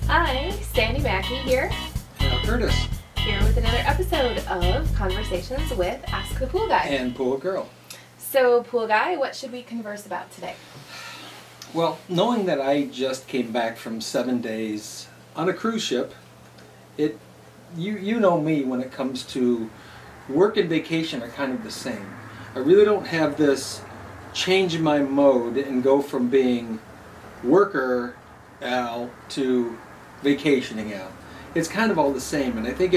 Hi, Sandy Mackey here Curtis. here with another episode of Conversations with Ask the Pool Guy. And Pool Girl. So, Pool Guy, what should we converse about today? Well, knowing that I just came back from 7 days on a cruise ship, you know me when it comes to work and vacation are kind of the same. I really don't have this change in my mode and go from being worker Al to vacationing Al. It's kind of all the same, and I think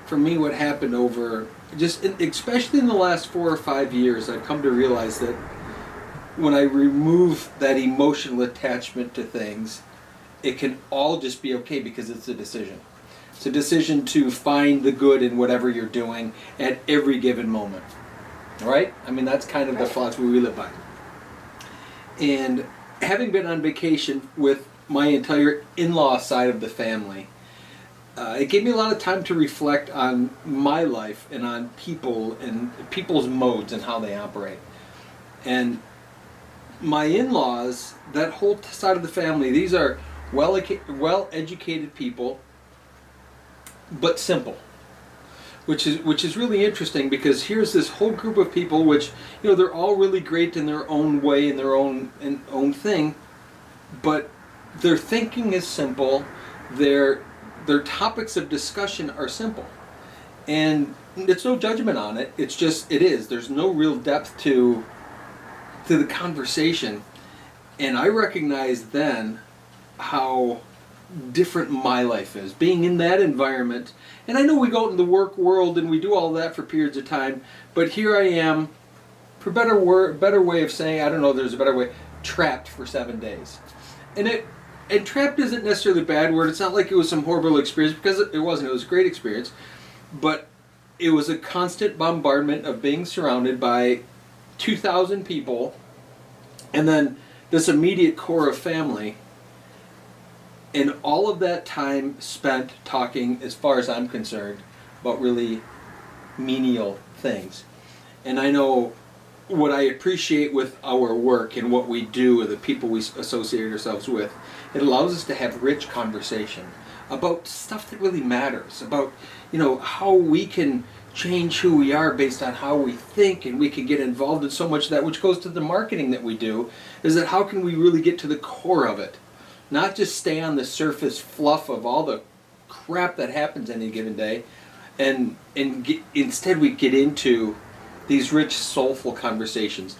for me, what happened over especially in the last 4 or 5 years, I've come to realize that when I remove that emotional attachment to things, it can all just be okay because it's a decision. It's a decision to find the good in whatever you're doing at every given moment. Right? I mean, that's kind of the philosophy we live by. And having been on vacation with my entire in-law side of the family, it gave me a lot of time to reflect on my life and on people and people's modes and how they operate. And my in-laws, that whole side of the family, these are well-educated people, but simple. Which is really interesting, because here's this whole group of people which, they're all really great in their own way, in their own thing, but their thinking is simple, their topics of discussion are simple. And it's no judgment on it, it's just, it is. There's no real depth to the conversation. And I recognized then how different my life is, being in that environment. And I know we go out in the work world and we do all that for periods of time, but here I am, for better way of saying, I don't know, there's a better way, trapped for 7 days. And trapped isn't necessarily a bad word. It's not like it was some horrible experience, because it wasn't. It was a great experience. But it was a constant bombardment of being surrounded by 2,000 people, and then this immediate core of family. And all of that time spent talking, as far as I'm concerned, about really menial things. And I know what I appreciate with our work and what we do and the people we associate ourselves with, it allows us to have rich conversation about stuff that really matters, about how we can change who we are based on how we think, and we can get involved in so much of that, which goes to the marketing that we do, is that how can we really get to the core of it? Not just stay on the surface fluff of all the crap that happens any given day, instead we get into these rich, soulful conversations.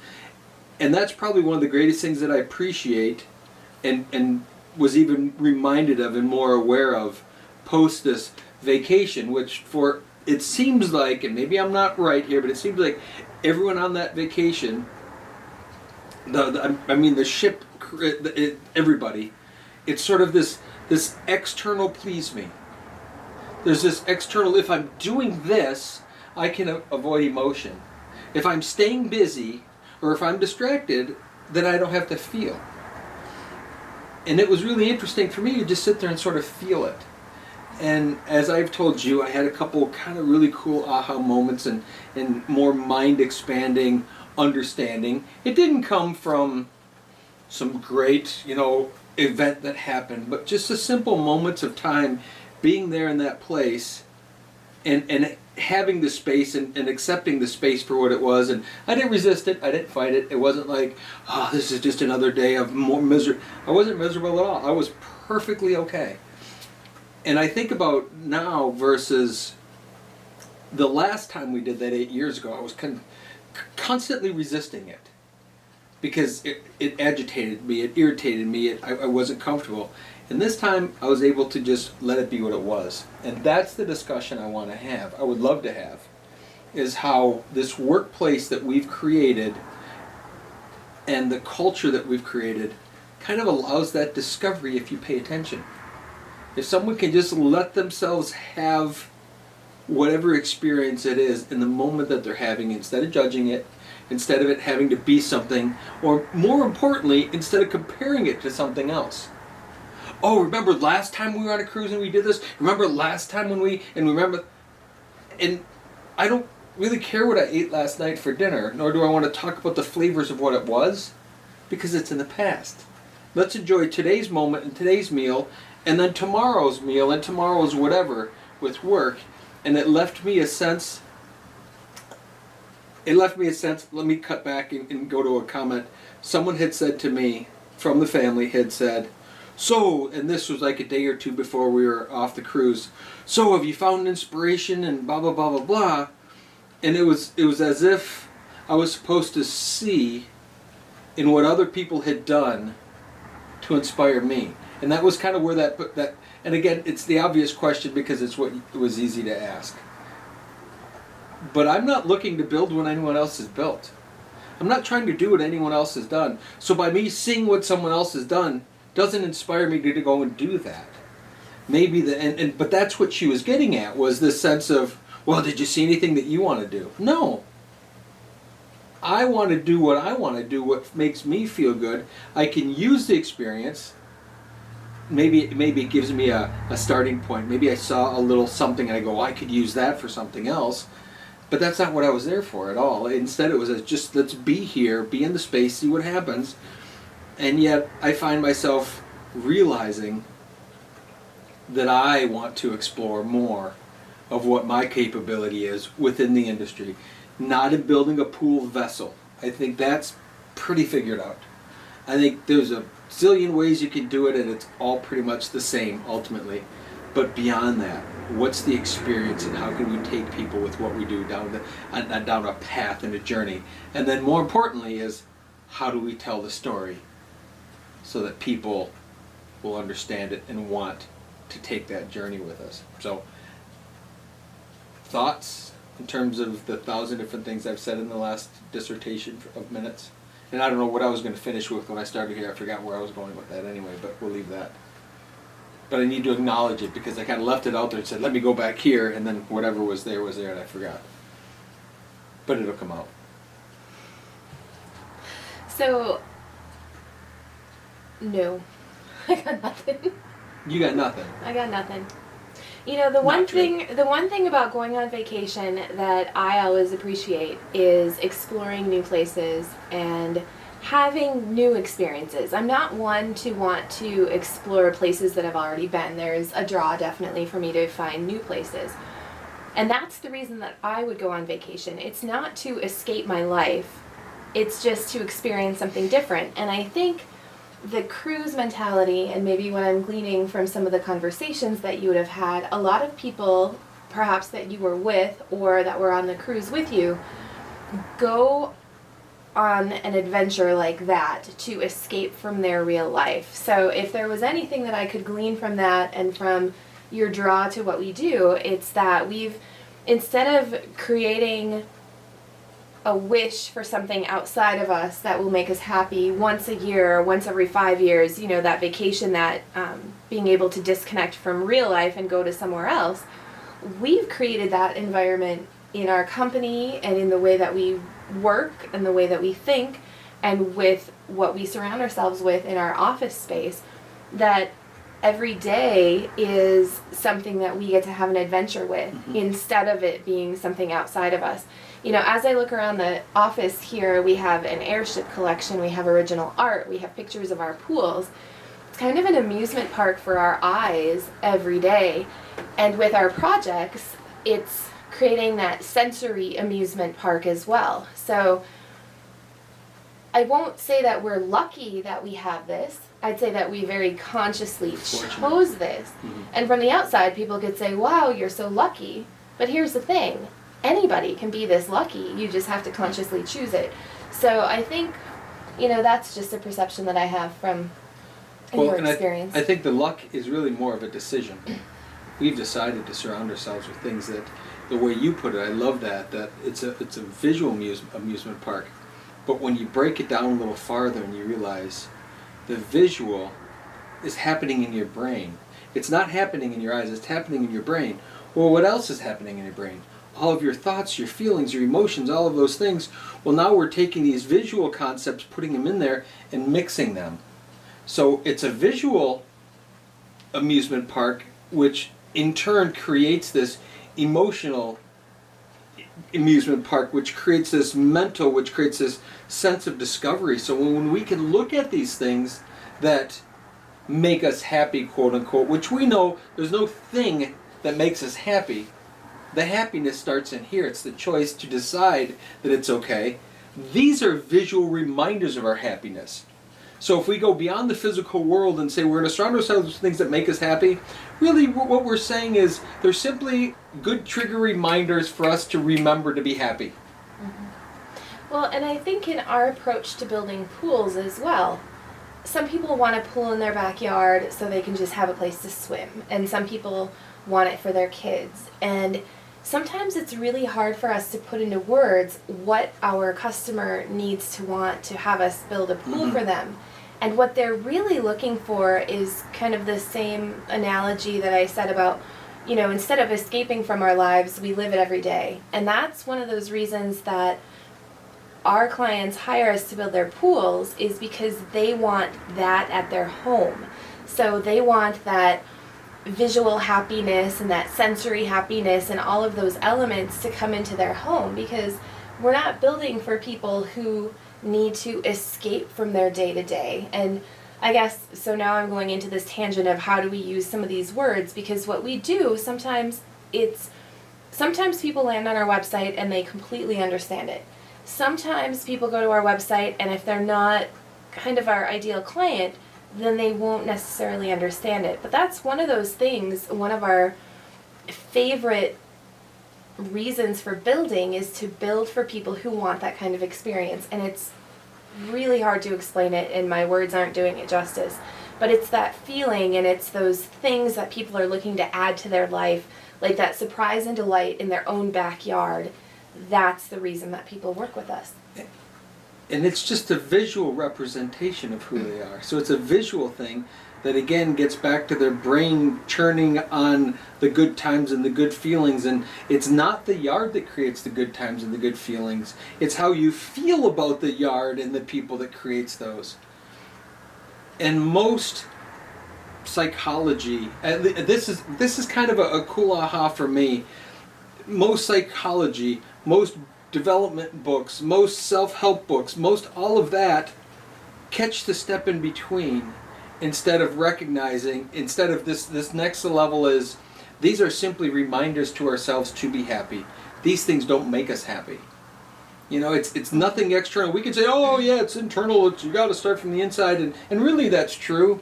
And that's probably one of the greatest things that I appreciate and was even reminded of and more aware of post this vacation, which it seems like, and maybe I'm not right here, but it seems like everyone on that vacation, the ship, everybody, it's sort of this external please me. There's this external, if I'm doing this, I can avoid emotion. If I'm staying busy, or if I'm distracted, then I don't have to feel. And it was really interesting for me to just sit there and sort of feel it. And as I've told you, I had a couple kind of really cool aha moments and more mind-expanding understanding. It didn't come from some great, event that happened, but just the simple moments of time being there in that place and having the space and accepting the space for what it was. And I didn't resist it, I didn't fight it. It wasn't like, oh, this is just another day of more misery. I wasn't miserable at all. I was perfectly okay. And I think about now versus the last time we did that 8 years ago, I was constantly resisting it. Because it agitated me, it irritated me, I wasn't comfortable. And this time I was able to just let it be what it was. And that's the discussion I want to have, I would love to have, is how this workplace that we've created and the culture that we've created kind of allows that discovery if you pay attention. If someone can just let themselves have whatever experience it is in the moment that they're having, instead of judging it, instead of it having to be something, or more importantly, instead of comparing it to something else. Oh, remember last time we were on a cruise and we did this? Remember last time and I don't really care what I ate last night for dinner, nor do I want to talk about the flavors of what it was, because it's in the past. Let's enjoy today's moment and today's meal, and then tomorrow's meal and tomorrow's whatever with work. And it left me a sense. Let me cut back and go to a comment. Someone had said to me from the family, had said, so, and this was like a day or two before we were off the cruise, so have you found inspiration and blah, blah, blah, blah, blah. And it was as if I was supposed to see in what other people had done to inspire me. And that was kind of where that, and again, it's the obvious question because it's what it was easy to ask. But I'm not looking to build what anyone else has built. I'm not trying to do what anyone else has done. So by me seeing what someone else has done doesn't inspire me to go and do that. Maybe but that's what she was getting at, was this sense of, well, did you see anything that you want to do? No. I want to do what I want to do, what makes me feel good. I can use the experience. Maybe it gives me a starting point. Maybe I saw a little something and I go, I could use that for something else. But that's not what I was there for at all. Instead, it was just, let's be here, be in the space, see what happens. And yet, I find myself realizing that I want to explore more of what my capability is within the industry. Not in building a pool vessel. I think that's pretty figured out. I think there's a zillion ways you can do it, and it's all pretty much the same ultimately. But beyond that, what's the experience, and how can we take people with what we do down a path and a journey? And then more importantly is, how do we tell the story so that people will understand it and want to take that journey with us? So, thoughts in terms of the 1,000 different things I've said in the last dissertation of minutes? And I don't know what I was going to finish with when I started here. I forgot where I was going with that anyway, but we'll leave that. But I need to acknowledge it because I kind of left it out there and said, let me go back here, and then whatever was there, and I forgot. But it'll come out. So, no. I got nothing. You got nothing. I got nothing. You know, the one thing about going on vacation that I always appreciate is exploring new places and having new experiences. I'm not one to want to explore places that I've already been. There's a draw definitely for me to find new places. And that's the reason that I would go on vacation. It's not to escape my life. It's just to experience something different. And I think the cruise mentality, and maybe what I'm gleaning from some of the conversations that you would have had, a lot of people perhaps that you were with or that were on the cruise with you go on an adventure like that to escape from their real life. So if there was anything that I could glean from that and from your draw to what we do, it's that we've, instead of creating a wish for something outside of us that will make us happy once a year or once every 5 years, you know, that vacation, that being able to disconnect from real life and go to somewhere else, we've created that environment in our company and in the way that we work and the way that we think and with what we surround ourselves with in our office space, that every day is something that we get to have an adventure with instead of it being something outside of us. You know, as I look around the office here, we have an airship collection, we have original art, we have pictures of our pools. It's kind of an amusement park for our eyes every day. And with our projects, it's creating that sensory amusement park as well. So I won't say that we're lucky that we have this. I'd say that we very consciously chose this. And from the outside, people could say, wow, you're so lucky. But here's the thing. Anybody can be this lucky. You just have to consciously choose it. So I think, you know, that's just a perception that I have from your experience. I think the luck is really more of a decision. We've decided to surround ourselves with things that, the way you put it, I love that it's a visual amusement park. But when you break it down a little farther and you realize the visual is happening in your brain. It's not happening in your eyes, it's happening in your brain. Well, what else is happening in your brain? All of your thoughts, your feelings, your emotions, all of those things. Well, now we're taking these visual concepts, putting them in there, and mixing them. So it's a visual amusement park, which in turn creates this emotional amusement park, which creates this mental, which creates this sense of discovery. So when we can look at these things that make us happy, quote unquote, which we know there's no thing that makes us happy. The happiness starts in here. It's the choice to decide that it's okay. These are visual reminders of our happiness. So if we go beyond the physical world and say we're going to surround ourselves with things that make us happy, really what we're saying is they're simply good trigger reminders for us to remember to be happy. Mm-hmm. Well, and I think in our approach to building pools as well, some people want a pool in their backyard so they can just have a place to swim, and some people want it for their kids. And sometimes it's really hard for us to put into words what our customer needs to want to have us build a pool Mm-hmm. for them. And what they're really looking for is kind of the same analogy that I said about, you know, instead of escaping from our lives, we live it every day. And that's one of those reasons that our clients hire us to build their pools, is because they want that at their home. So they want that visual happiness and that sensory happiness and all of those elements to come into their home, because we're not building for people who need to escape from their day-to-day. And I guess, so now I'm going into this tangent of how do we use some of these words, because what we do, sometimes people land on our website and they completely understand it. Sometimes people go to our website, and if they're not kind of our ideal client, then they won't necessarily understand it. But that's one of those things, one of our favorite reasons for building is to build for people who want that kind of experience. And it's really hard to explain it, and my words aren't doing it justice. But it's that feeling, and it's those things that people are looking to add to their life, like that surprise and delight in their own backyard. That's the reason that people work with us. And it's just a visual representation of who they are. So it's a visual thing that again gets back to their brain churning on the good times and the good feelings. And it's not the yard that creates the good times and the good feelings. It's how you feel about the yard and the people that creates those. And most psychology, this is kind of a cool aha for me. Most psychology, most development books, most self-help books, most all of that catch the step in between instead of recognizing, instead of this next level is, these are simply reminders to ourselves to be happy. These things don't make us happy. You know, it's nothing external. We can say, oh yeah, it's internal, you got to start from the inside, and really that's true.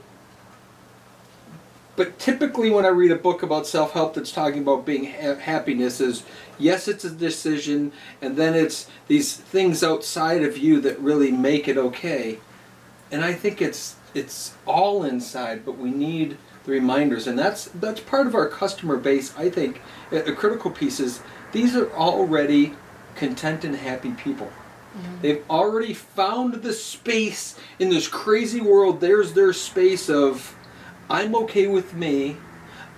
But typically when I read a book about self-help that's talking about being happiness is, yes, it's a decision, and then it's these things outside of you that really make it okay. And I think it's all inside, but we need the reminders. And that's part of our customer base, I think. A critical piece is, these are already content and happy people. Mm-hmm. They've already found the space in this crazy world. There's their space of, I'm okay with me,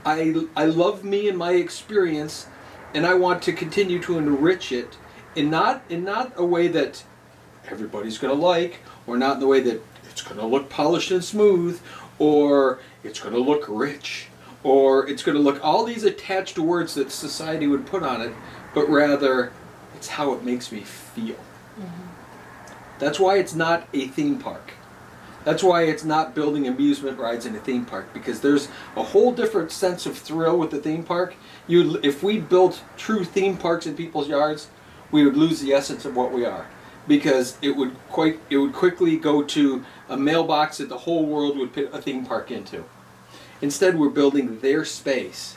I love me and my experience, and I want to continue to enrich it in not a way that everybody's going to like, or not in the way that it's going to look polished and smooth, or it's going to look rich, or it's going to look all these attached words that society would put on it, but rather it's how it makes me feel. Mm-hmm. That's why it's not a theme park. That's why it's not building amusement rides in a theme park, because there's a whole different sense of thrill with the theme park. If we built true theme parks in people's yards, we would lose the essence of what we are, because it would quickly go to a mailbox that the whole world would put a theme park into. Instead, we're building their space.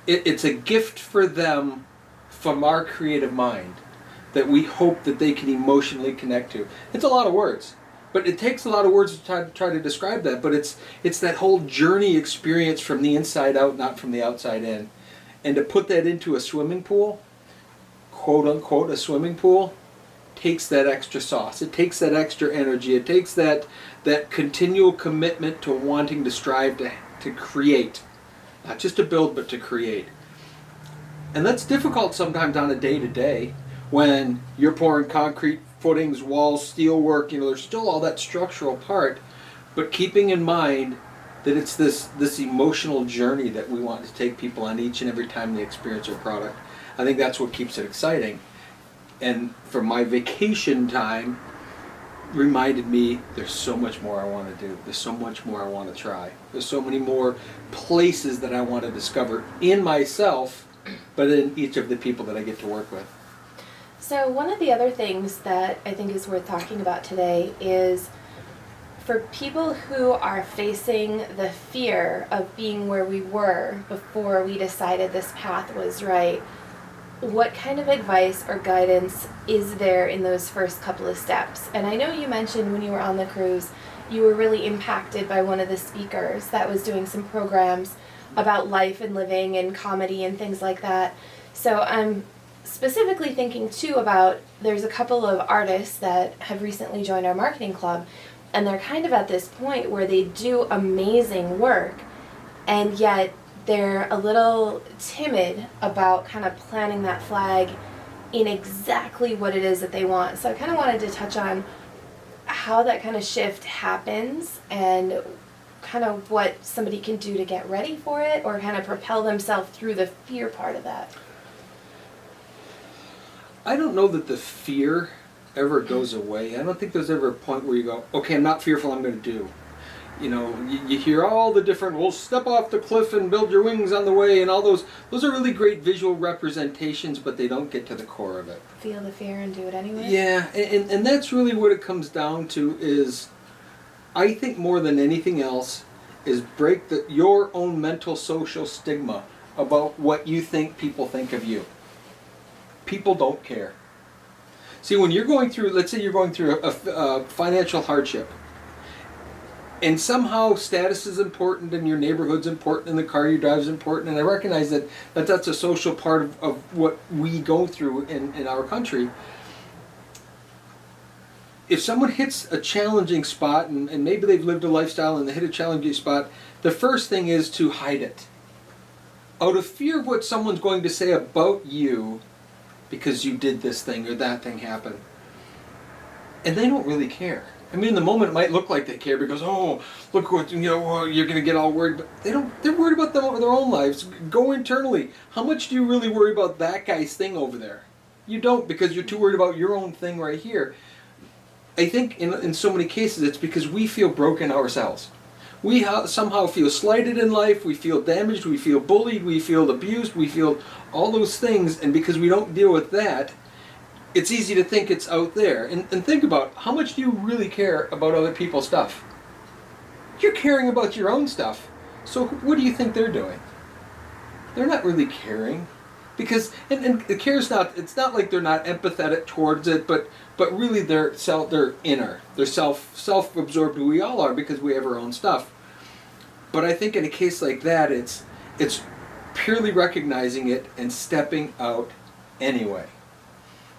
It's a gift for them from our creative mind that we hope that they can emotionally connect to. It's a lot of words. But it takes a lot of words to try to describe that. But it's that whole journey experience from the inside out, not from the outside in. And to put that into a swimming pool, quote unquote a swimming pool, takes that extra sauce. It takes that extra energy. It takes that continual commitment to wanting to strive to create. Not just to build, but to create. And that's difficult sometimes on a day-to-day when you're pouring concrete footings, walls, steel work, there's still all that structural part, but keeping in mind that it's this emotional journey that we want to take people on each and every time they experience our product. I think that's what keeps it exciting. And for my vacation time, reminded me there's so much more I want to do. There's so much more I want to try. There's so many more places that I want to discover in myself, but in each of the people that I get to work with. So one of the other things that I think is worth talking about today is for people who are facing the fear of being where we were before we decided this path was right, what kind of advice or guidance is there in those first couple of steps? And I know you mentioned when you were on the cruise, you were really impacted by one of the speakers that was doing some programs about life and living and comedy and things like that. So I'm specifically thinking too about, there's a couple of artists that have recently joined our marketing club, and they're kind of at this point where they do amazing work, and yet they're a little timid about kind of planting that flag in exactly what it is that they want. So I kind of wanted to touch on how that kind of shift happens and kind of what somebody can do to get ready for it or kind of propel themselves through the fear part of that. I don't know that the fear ever goes away. I don't think there's ever a point where you go, okay, I'm not fearful, I'm going to do. You know, you hear all the different, well, step off the cliff and build your wings on the way, and all those are really great visual representations, but they don't get to the core of it. Feel the fear and do it anyway? Yeah, and that's really what it comes down to is, I think more than anything else, is break your own mental social stigma about what you think people think of you. People don't care. See, when you're going through, let's say you're going through a financial hardship, and somehow status is important, and your neighborhood's important, and the car you drive is important, and I recognize that that's a social part of what we go through in our country. If someone hits a challenging spot, and maybe they've lived a lifestyle and they hit a challenging spot, the first thing is to hide it. Out of fear of what someone's going to say about you because you did this thing or that thing happened. And they don't really care. I mean, in the moment it might look like they care because, oh, look what, you're going to get all worried, but they're worried about their own lives. Go internally. How much do you really worry about that guy's thing over there? You don't, because you're too worried about your own thing right here. I think in so many cases it's because we feel broken ourselves. We somehow feel slighted in life, we feel damaged, we feel bullied, we feel abused, we feel all those things, and because we don't deal with that, it's easy to think it's out there. And think about, how much do you really care about other people's stuff? You're caring about your own stuff. So what do you think they're doing? They're not really caring. Because, and the care's not, it's not like they're not empathetic towards it, but really they're inner. They're self-absorbed, we all are, because we have our own stuff. But I think in a case like that, it's purely recognizing it and stepping out anyway.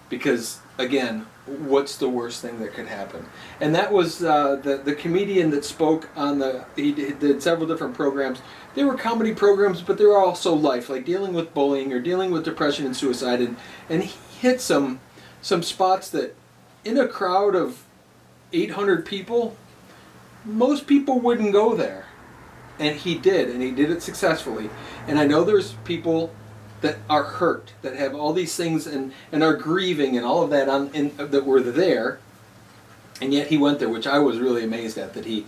Because, again, what's the worst thing that could happen? And that was the comedian that spoke on he did several different programs. They were comedy programs, but they were also life, like dealing with bullying or dealing with depression and suicide. And he hit some spots that, in a crowd of 800 people, most people wouldn't go there. And he did it successfully. And I know there's people that are hurt, that have all these things and are grieving and all of that that were there, and yet he went there, which I was really amazed at, that he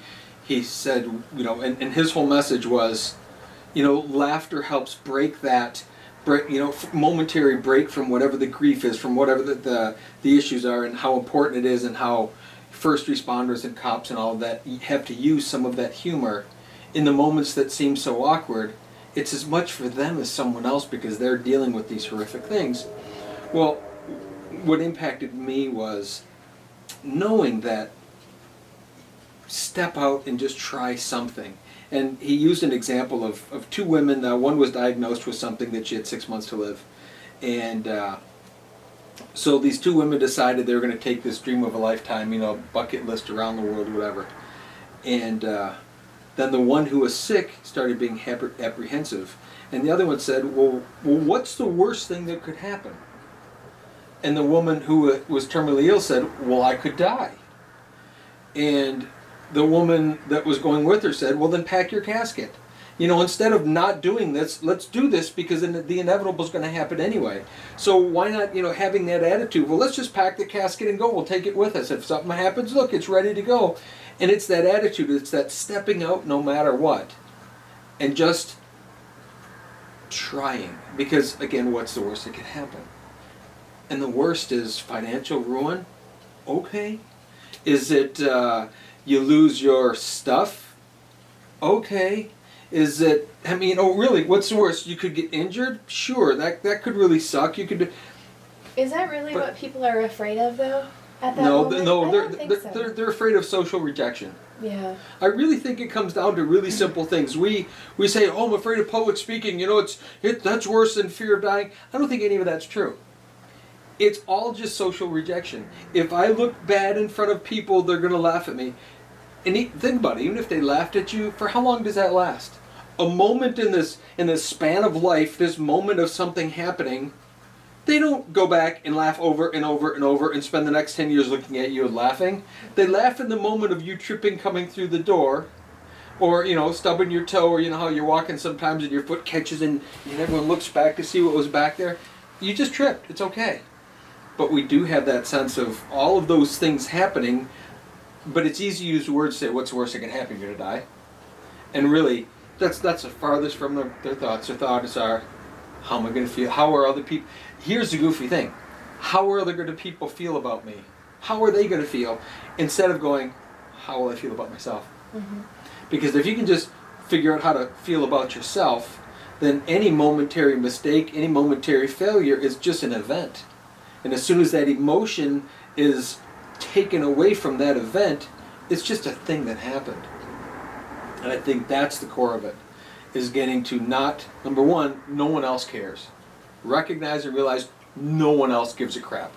said, and his whole message was, laughter helps break that, momentary break from whatever the grief is, from whatever the issues are, and how important it is, and how first responders and cops and all of that have to use some of that humor in the moments that seem so awkward. It's as much for them as someone else because they're dealing with these horrific things. Well, what impacted me was knowing that step out and just try something. And he used an example of two women. One was diagnosed with something that she had 6 months to live. And so these two women decided they were going to take this dream of a lifetime, bucket list around the world, whatever. And then the one who was sick started being apprehensive. And the other one said, well, what's the worst thing that could happen? And the woman who was terminally ill said, well, I could die. And the woman that was going with her said, well, then pack your casket. You know, instead of not doing this, let's do this because the inevitable is going to happen anyway. So why not, you know, having that attitude? Well, let's just pack the casket and go. We'll take it with us. If something happens, look, it's ready to go. And it's that attitude. It's that stepping out no matter what. And just trying. Because, again, what's the worst that could happen? And the worst is financial ruin. Okay. Is it you lose your stuff? Okay. Is it, I mean, oh really, what's the worst? You could get injured? Sure, that could really suck. You could. Is that really what people are afraid of, though? At that No, moment? no, I don't think so. they're afraid of social rejection. Yeah. I really think it comes down to really simple things. We say, oh, I'm afraid of public speaking. You know, that's worse than fear of dying. I don't think any of that's true. It's all just social rejection. If I look bad in front of people, they're going to laugh at me. And think about it, even if they laughed at you, for how long does that last? A moment in this span of life, this moment of something happening, they don't go back and laugh over and over and over and spend the next 10 years looking at you and laughing. They laugh in the moment of you tripping coming through the door, or, you know, stubbing your toe, or you know how you're walking sometimes and your foot catches and everyone looks back to see what was back there. You just tripped, it's okay. But we do have that sense of all of those things happening. But it's easy to use the words to say, what's the worst that can happen? You're going to die. And really, that's the farthest from their thoughts. Their thoughts are, how am I going to feel? How are other people? Here's the goofy thing. How are other people feel about me? How are they going to feel? Instead of going, how will I feel about myself? Mm-hmm. Because if you can just figure out how to feel about yourself, then any momentary mistake, any momentary failure is just an event. And as soon as that emotion is taken away from that event, it's just a thing that happened. And I think that's the core of it, is getting to not, number one, no one else cares. Recognize and realize no one else gives a crap.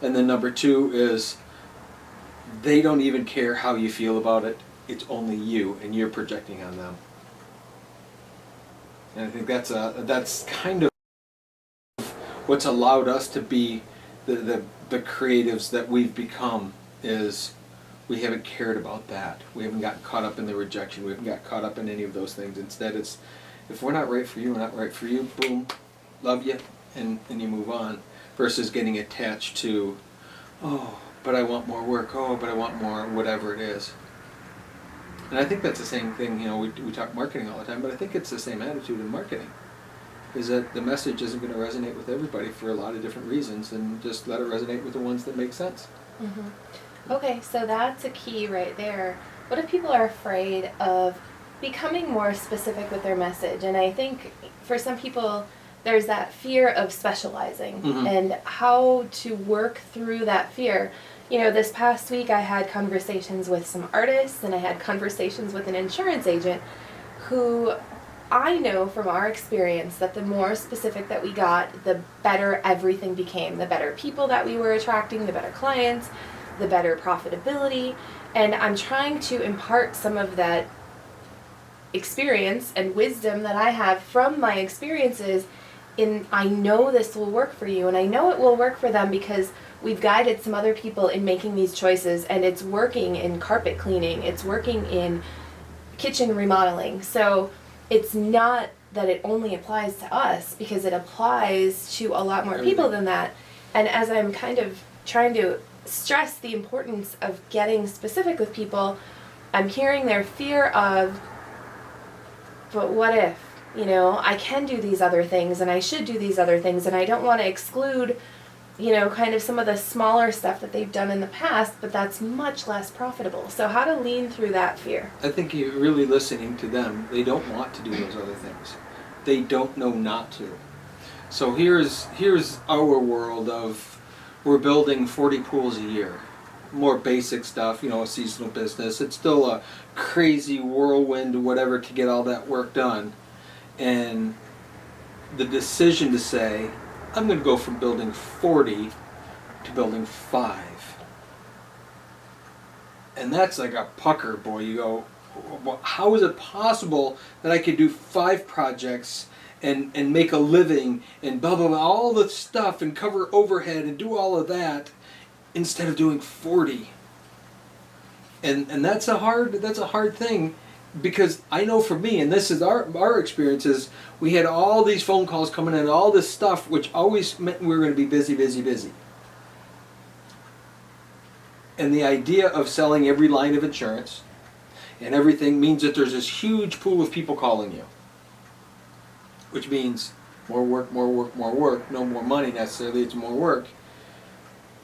And then number two is they don't even care how you feel about it. It's only you, and you're projecting on them. And I think that's kind of what's allowed us to be the creatives that we've become, is we haven't cared about that. We haven't gotten caught up in the rejection. We haven't got caught up in any of those things. Instead, it's, if we're not right for you, we're not right for you, boom, love you, and you move on, versus getting attached to, oh, but I want more work, oh, but I want more, whatever it is. And I think that's the same thing, you know, we talk marketing all the time, but I think it's the same attitude in marketing. Is that the message isn't going to resonate with everybody for a lot of different reasons, and just let it resonate with the ones that make sense. Mm-hmm. Okay, so that's a key right there. What if people are afraid of becoming more specific with their message? And I think for some people, there's that fear of specializing, mm-hmm. and how to work through that fear. You know, this past week I had conversations with some artists, and I had conversations with an insurance agent who, I know from our experience that the more specific that we got, the better everything became. The better people that we were attracting, the better clients, the better profitability. And I'm trying to impart some of that experience and wisdom that I have from my experiences in, I know this will work for you, and I know it will work for them because we've guided some other people in making these choices, and it's working in carpet cleaning, it's working in kitchen remodeling. So it's not that it only applies to us, because it applies to a lot more people than that. And as I'm kind of trying to stress the importance of getting specific with people, I'm hearing their fear of, but what if, you know, I can do these other things and I should do these other things, and I don't want to exclude, you know, kind of some of the smaller stuff that they've done in the past, but that's much less profitable. So how to lean through that fear? I think you're really listening to them. They don't want to do those other things. They don't know not to. So here's our world of, we're building 40 pools a year. More basic stuff, you know, a seasonal business. It's still a crazy whirlwind, whatever, to get all that work done. And the decision to say, I'm going to go from building 40 to building 5. And that's like a pucker, boy. You go, well, how is it possible that I could do 5 projects and make a living and blah, blah, blah, all the stuff, and cover overhead and do all of that instead of doing 40? And that's a hard thing. because I know for me, and this is our experiences, we had all these phone calls coming in, all this stuff, which always meant we were going to be busy, busy, busy. And the idea of selling every line of insurance and everything means that there's this huge pool of people calling you. Which means more work, more work, more work, no more money necessarily, it's more work.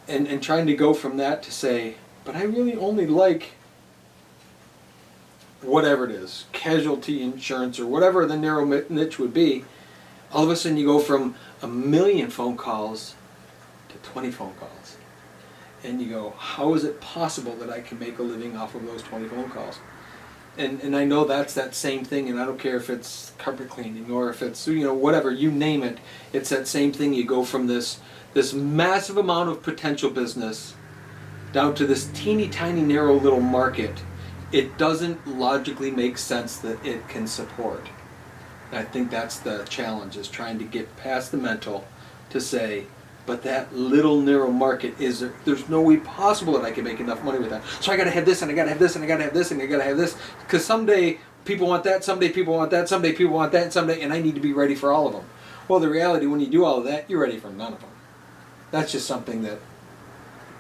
And trying to go from that to say, but I really only like whatever it is, casualty insurance or whatever the narrow niche would be, all of a sudden you go from 1 million phone calls to 20 phone calls. And you go, how is it possible that I can make a living off of those 20 phone calls? And I know that's that same thing, and I don't care if it's carpet cleaning or if it's, whatever, you name it, it's that same thing. You go from this massive amount of potential business down to this teeny tiny narrow little market. It doesn't logically make sense that it can support. And I think that's the challenge, is trying to get past the mental to say, but that little narrow market, there's no way possible that I can make enough money with that. So I gotta have this, and I gotta have this, and I gotta have this, and I gotta have this. Because someday people want that, someday people want that, someday people want that, and I need to be ready for all of them. Well, the reality, when you do all of that, you're ready for none of them. That's just something that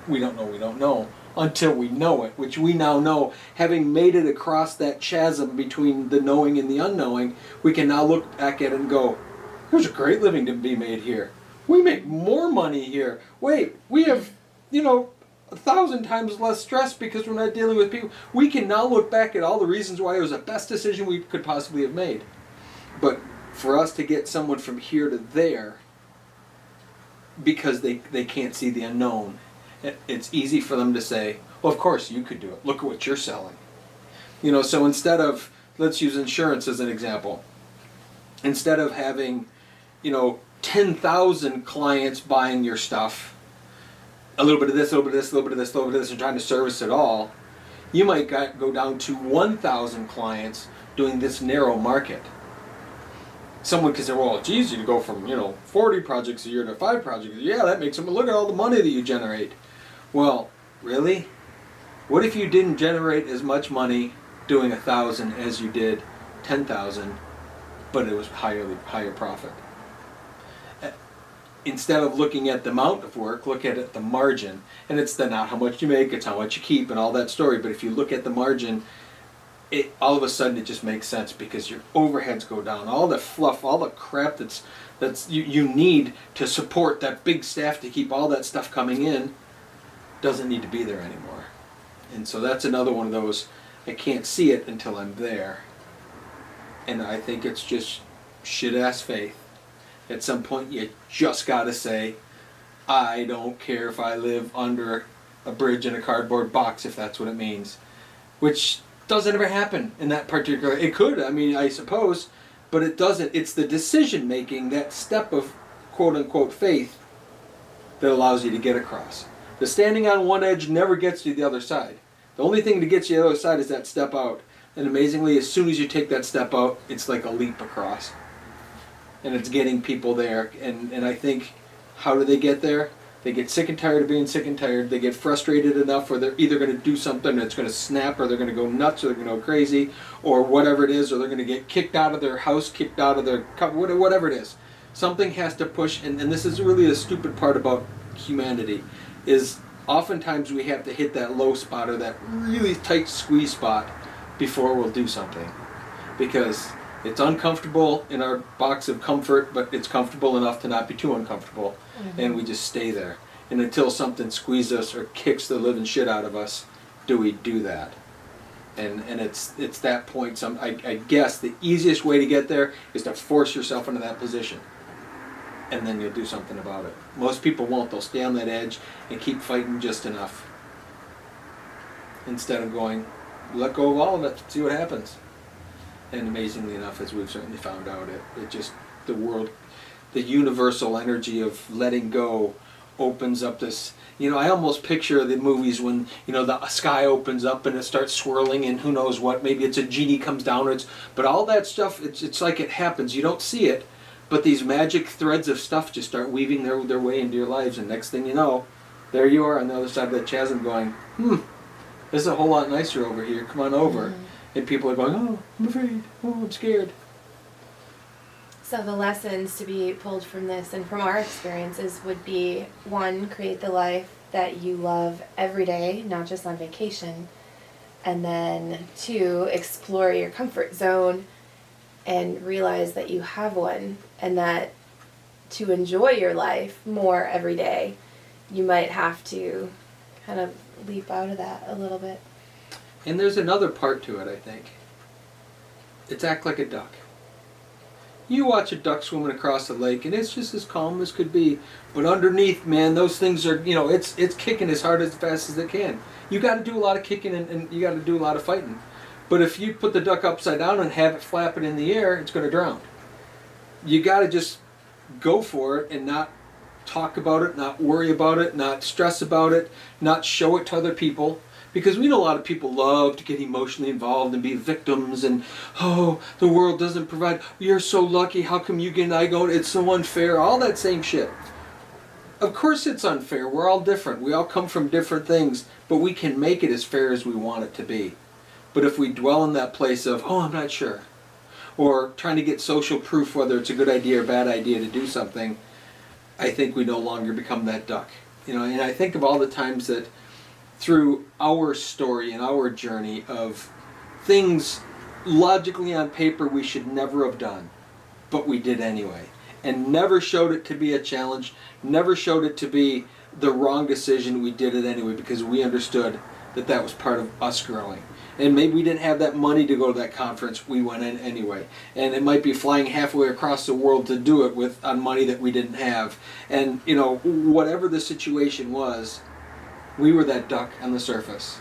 we don't know until we know it, which we now know. Having made it across that chasm between the knowing and the unknowing, we can now look back at it and go, there's a great living to be made here. We make more money here. Wait, we have, 1,000 times less stress because we're not dealing with people. We can now look back at all the reasons why it was the best decision we could possibly have made. But for us to get someone from here to there, because they can't see the unknown, it's easy for them to say, well, of course you could do it. Look at what you're selling. So instead of, let's use insurance as an example. Instead of having, 10,000 clients buying your stuff, a little bit of this, a little bit of this, a little bit of this, a little bit of this, and trying to service it all, you might go down to 1,000 clients doing this narrow market. Someone could say, well, it's easy to go from 40 projects a year to 5 projects a year. Yeah, that makes them, look at all the money that you generate. Well, really? What if you didn't generate as much money doing 1,000 as you did 10,000, but it was higher profit? Instead of looking at the amount of work, look at it, the margin. And it's not how much you make, it's how much you keep and all that story. But if you look at the margin, all of a sudden it just makes sense, because your overheads go down. All the fluff, all the crap that's you need to support that big staff to keep all that stuff coming in doesn't need to be there anymore. And so that's another one of those, I can't see it until I'm there. And I think it's just shit-ass faith. At some point you just gotta say, I don't care if I live under a bridge in a cardboard box, if that's what it means. Which doesn't ever happen in that particular, it could, I suppose, but it doesn't. It's the decision making, that step of quote unquote faith, that allows you to get across. The standing on one edge never gets you to the other side. The only thing that gets you to the other side is that step out. And amazingly, as soon as you take that step out, it's like a leap across. And it's getting people there. And I think, how do they get there? They get sick and tired of being sick and tired. They get frustrated enough where they're either going to do something that's going to snap, or they're going to go nuts, or they're going to go crazy, or whatever it is, or they're going to get kicked out of their house, kicked out of their, whatever it is. Something has to push, and this is really the stupid part about humanity, is oftentimes we have to hit that low spot, or that really tight squeeze spot, before we'll do something. Because it's uncomfortable in our box of comfort, but it's comfortable enough to not be too uncomfortable. Mm-hmm. And we just stay there. And until something squeezes us or kicks the living shit out of us, do we do that? And it's that point. I guess the easiest way to get there is to force yourself into that position. And then you'll do something about it. Most people won't. They'll stay on that edge and keep fighting just enough. Instead of going, let go of all of it, see what happens. And amazingly enough, as we've certainly found out, it just, the world, the universal energy of letting go opens up this, I almost picture the movies when, the sky opens up and it starts swirling and who knows what, maybe it's a genie comes down, but all that stuff, it's like it happens. You don't see it, but these magic threads of stuff just start weaving their way into your lives, and next thing you know, there you are on the other side of that chasm going, this is a whole lot nicer over here, come on over. Mm-hmm. And people are going, oh, I'm afraid, oh, I'm scared. So the lessons to be pulled from this and from our experiences would be, one, create the life that you love every day, not just on vacation. And then two, explore your comfort zone and realize that you have one, and that to enjoy your life more every day, you might have to kind of leap out of that a little bit. And there's another part to it, I think. It's act like a duck. You watch a duck swimming across the lake, and it's just as calm as could be. But underneath, man, those things are, it's kicking as hard as fast as it can. You got to do a lot of kicking, and you got to do a lot of fighting. But if you put the duck upside down and have it flapping in the air, it's going to drown. You got to just go for it and not talk about it, not worry about it, not stress about it, not show it to other people. Because we know a lot of people love to get emotionally involved and be victims and, oh, the world doesn't provide, you're so lucky, how come you get and I go, it's so unfair, all that same shit. Of course it's unfair, we're all different, we all come from different things, but we can make it as fair as we want it to be. But if we dwell in that place of, oh, I'm not sure, or trying to get social proof whether it's a good idea or bad idea to do something, I think we no longer become that duck. And I think of all the times that through our story and our journey of things logically on paper we should never have done, but we did anyway. And never showed it to be a challenge, never showed it to be the wrong decision, we did it anyway because we understood that that was part of us growing. And maybe we didn't have that money to go to that conference, we went in anyway. And it might be flying halfway across the world to do it on money that we didn't have. And whatever the situation was, we were that duck on the surface.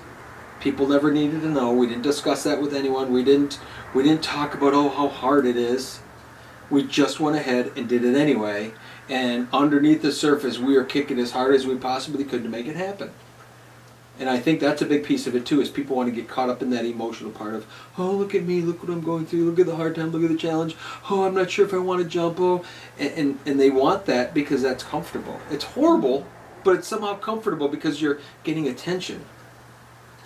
People never needed to know. We didn't discuss that with anyone. We didn't talk about, oh, how hard it is. We just went ahead and did it anyway. And underneath the surface, we were kicking as hard as we possibly could to make it happen. And I think that's a big piece of it too, is people want to get caught up in that emotional part of, oh, look at me, look what I'm going through, look at the hard time, look at the challenge, oh, I'm not sure if I want to jump, oh. And they want that because that's comfortable. It's horrible, but it's somehow comfortable because you're getting attention.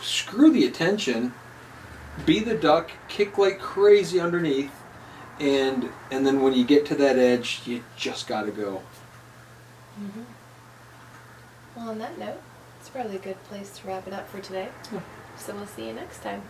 Screw the attention. Be the duck, kick like crazy underneath, and then when you get to that edge, you just got to go. Mm-hmm. Well, on that note, it's probably a good place to wrap it up for today. Yeah. So we'll see you next time.